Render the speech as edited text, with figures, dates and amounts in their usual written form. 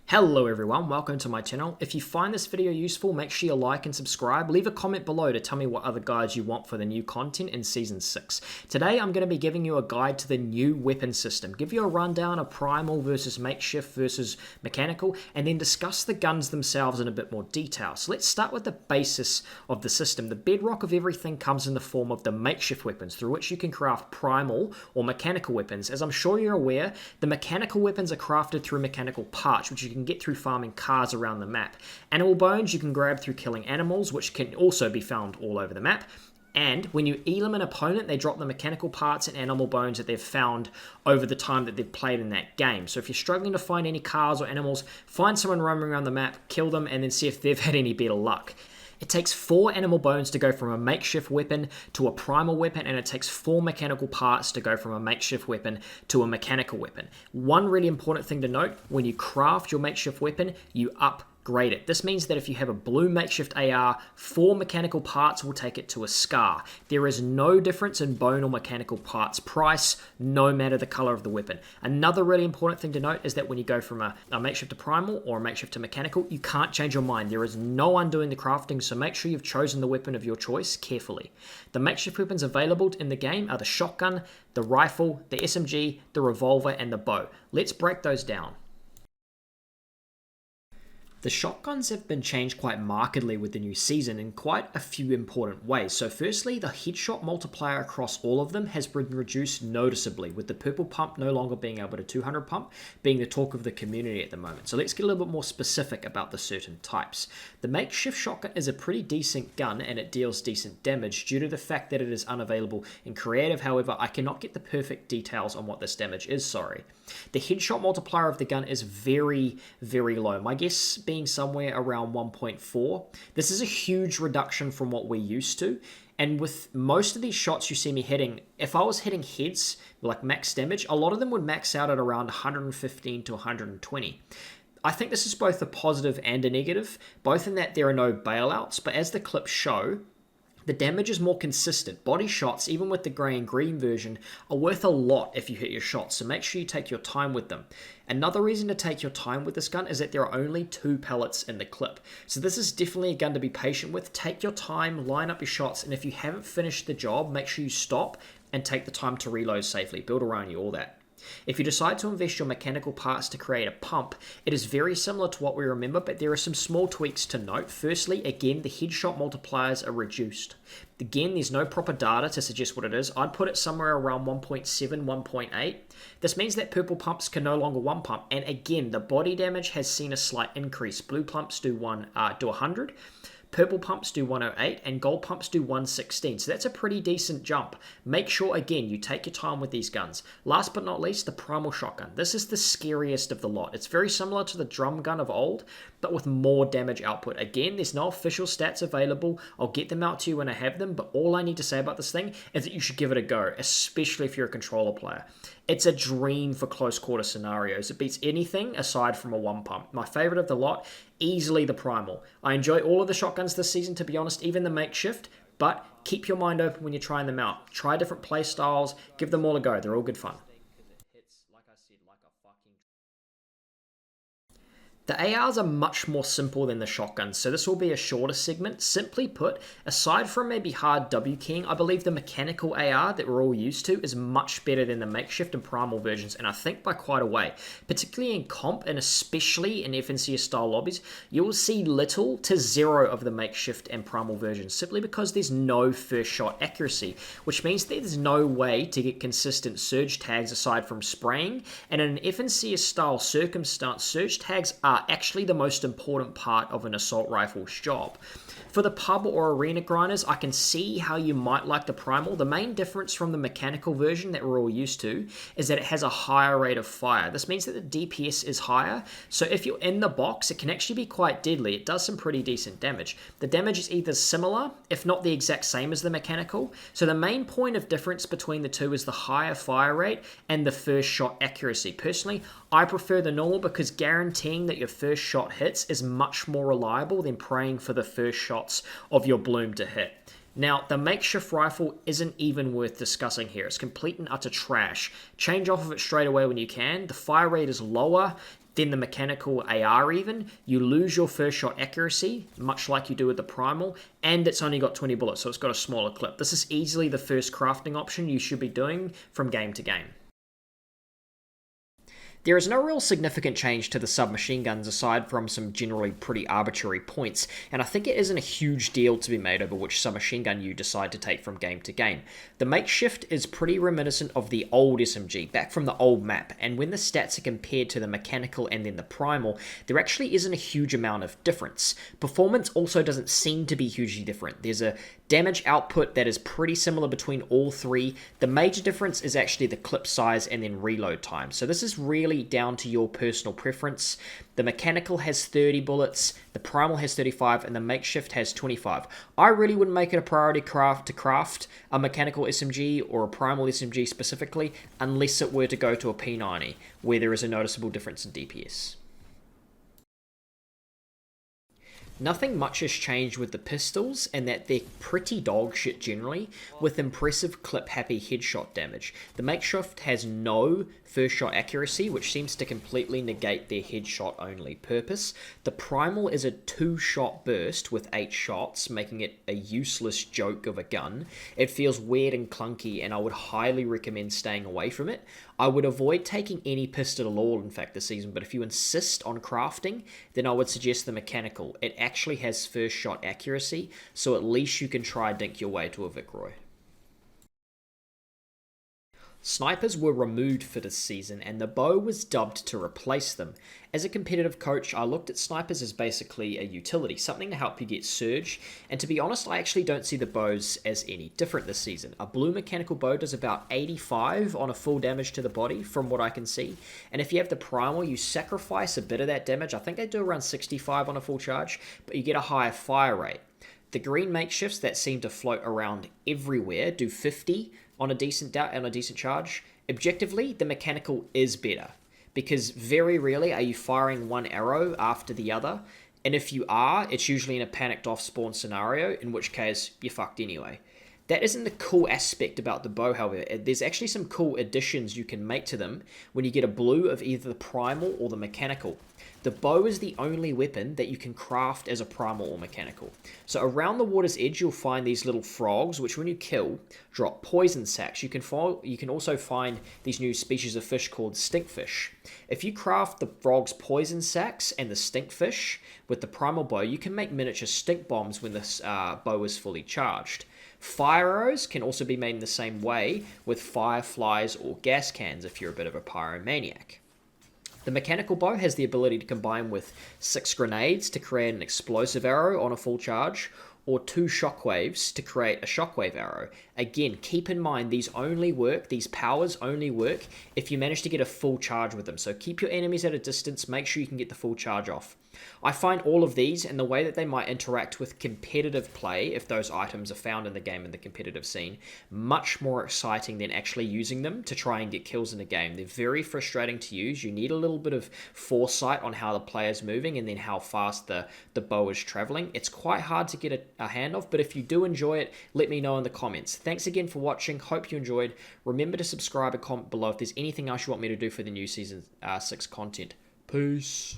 Hello everyone, welcome to my channel. If you find this video useful, make sure you like and subscribe. Leave a comment below to tell me what other guides you want for the new content in Season 6. Today I'm going to be giving you a guide to the new weapon system, give you a rundown of primal versus makeshift versus mechanical, and then discuss the guns themselves in a bit more detail. So let's start with the basis of the system. The bedrock of everything comes in the form of the makeshift weapons, through which you can craft primal or mechanical weapons. As I'm sure you're aware, the mechanical weapons are crafted through mechanical parts, which you can get through farming cars around the map. Animal bones you can grab through killing animals, which can also be found all over the map. And when you elim an opponent, they drop the mechanical parts and animal bones that they've found over the time that they've played in that game. So if you're struggling to find any cars or animals, find someone roaming around the map, kill them, and then see if they've had any better luck. It takes 4 animal bones to go from a makeshift weapon to a primal weapon, and it takes 4 mechanical parts to go from a makeshift weapon to a mechanical weapon. One really important thing to note, when you craft your makeshift weapon, you upgrade it. This means that if you have a blue makeshift AR, 4 mechanical parts will take it to a scar. There is no difference in bone or mechanical parts price, no matter the color of the weapon. Another really important thing to note is that when you go from a makeshift to primal or a makeshift to mechanical, you can't change your mind. There is no undoing the crafting, so make sure you've chosen the weapon of your choice carefully. The makeshift weapons available in the game are the shotgun, the rifle, the SMG, the revolver, and the bow. Let's break those down. The shotguns have been changed quite markedly with the new season in quite a few important ways. So firstly, the headshot multiplier across all of them has been reduced noticeably, with the purple pump no longer being able to 200 pump, being the talk of the community at the moment. So let's get a little bit more specific about the certain types. The makeshift shotgun is a pretty decent gun and it deals decent damage due to the fact that it is unavailable in creative. However, I cannot get the perfect details on what this damage is, sorry. The headshot multiplier of the gun is very, very low. My guess being somewhere around 1.4. This is a huge reduction from what we're used to. And with most of these shots you see me hitting, if I was hitting heads, like max damage, a lot of them would max out at around 115 to 120. I think this is both a positive and a negative, both in that there are no bailouts, but as the clips show, the damage is more consistent. Body shots, even with the grey and green version, are worth a lot if you hit your shots, so make sure you take your time with them. Another reason to take your time with this gun is that there are only 2 pellets in the clip. So this is definitely a gun to be patient with. Take your time, line up your shots, and if you haven't finished the job, make sure you stop and take the time to reload safely. Build around you, all that. If you decide to invest your mechanical parts to create a pump, it is very similar to what we remember, but there are some small tweaks to note. Firstly, again, the headshot multipliers are reduced. Again, there's no proper data to suggest what it is. I'd put it somewhere around 1.7, 1.8. This means that purple pumps can no longer one pump, and again, the body damage has seen a slight increase. Blue pumps do 100. Purple pumps do 108 and gold pumps do 116, so that's a pretty decent jump. Make sure, again, you take your time with these guns. Last but not least, the primal shotgun. This is the scariest of the lot. It's very similar to the drum gun of old, but with more damage output. Again, there's no official stats available. I'll get them out to you when I have them, but all I need to say about this thing is that you should give it a go, especially if you're a controller player. It's a dream for close quarter scenarios. It beats anything aside from a one pump. My favorite of the lot, easily the primal. I enjoy all of the shotguns this season, to be honest, even the makeshift, but keep your mind open when you're trying them out. Try different play styles, give them all a go. They're all good fun. The ARs are much more simple than the shotguns, so this will be a shorter segment. Simply put, aside from maybe hard W keying, I believe the mechanical AR that we're all used to is much better than the makeshift and primal versions, and I think by quite a way. Particularly in comp, and especially in FNCS style lobbies, you will see little to zero of the makeshift and primal versions, simply because there's no first shot accuracy, which means that there's no way to get consistent surge tags aside from spraying, and in an FNCS style circumstance, surge tags are actually the most important part of an assault rifle's job. For the pub or arena grinders, I can see how you might like the primal. The main difference from the mechanical version that we're all used to is that it has a higher rate of fire. This means that the DPS is higher, so if you're in the box, it can actually be quite deadly. It does some pretty decent damage. The damage is either similar, if not the exact same as the mechanical, so the main point of difference between the two is the higher fire rate and the first shot accuracy. Personally, I prefer the normal because guaranteeing that your first shot hits is much more reliable than praying for the first shots of your bloom to hit. Now, the makeshift rifle isn't even worth discussing here. It's complete and utter trash. Change off of it straight away when you can. The fire rate is lower. Then the mechanical AR even, you lose your first shot accuracy, much like you do with the primal, and it's only got 20 bullets, so it's got a smaller clip. This is easily the first crafting option you should be doing from game to game. There is no real significant change to the submachine guns aside from some generally pretty arbitrary points, and I think it isn't a huge deal to be made over which submachine gun you decide to take from game to game. The makeshift is pretty reminiscent of the old SMG, back from the old map, and when the stats are compared to the mechanical and then the primal, there actually isn't a huge amount of difference. Performance also doesn't seem to be hugely different. There's a damage output that is pretty similar between all three. The major difference is actually the clip size and then reload time. So this is really down to your personal preference. The mechanical has 30 bullets, the primal has 35, and the makeshift has 25. I really wouldn't make it a priority to craft a mechanical SMG or a primal SMG specifically, unless it were to go to a P90, where there is a noticeable difference in DPS. Nothing much has changed with the pistols, and that they're pretty dog shit generally, with impressive clip-happy headshot damage. The makeshift has no first shot accuracy, which seems to completely negate their headshot only purpose. The primal is a 2-shot burst with 8 shots, making it a useless joke of a gun. It feels weird and clunky, and I would highly recommend staying away from it. I would avoid taking any pistol at all, in fact, this season, but if you insist on crafting, then I would suggest the mechanical. It actually has first shot accuracy, so at least you can try dink your way to a Vicroy. Snipers were removed for this season, and the bow was dubbed to replace them. As a competitive coach, I looked at snipers as basically a utility, something to help you get surge, and to be honest, I actually don't see the bows as any different this season. A blue mechanical bow does about 85 on a full damage to the body, from what I can see, and if you have the primal, you sacrifice a bit of that damage. I think they do around 65 on a full charge, but you get a higher fire rate. The green makeshifts that seem to float around everywhere do 50 on a decent charge. Objectively, the mechanical is better, because very rarely are you firing one arrow after the other, and if you are, it's usually in a panicked off spawn scenario, in which case you're fucked anyway. That isn't the cool aspect about the bow, however. There's actually some cool additions you can make to them when you get a blue of either the primal or the mechanical. The bow is the only weapon that you can craft as a primal or mechanical. So around the water's edge, you'll find these little frogs, which when you kill, drop poison sacs. You can also find these new species of fish called stinkfish. If you craft the frog's poison sacs and the stinkfish with the primal bow, you can make miniature stink bombs when this bow is fully charged. Fire arrows can also be made in the same way with fireflies or gas cans if you're a bit of a pyromaniac. The mechanical bow has the ability to combine with 6 grenades to create an explosive arrow on a full charge, or 2 shockwaves to create a shockwave arrow. Again, keep in mind these powers only work if you manage to get a full charge with them. So keep your enemies at a distance, make sure you can get the full charge off. I find all of these and the way that they might interact with competitive play, if those items are found in the game in the competitive scene, much more exciting than actually using them to try and get kills in the game. They're very frustrating to use. You need a little bit of foresight on how the player's moving and then how fast the bow is traveling. It's quite hard to get a hand of, but if you do enjoy it, let me know in the comments. Thanks again for watching. Hope you enjoyed. Remember to subscribe and comment below if there's anything else you want me to do for the new Season 6 content. Peace.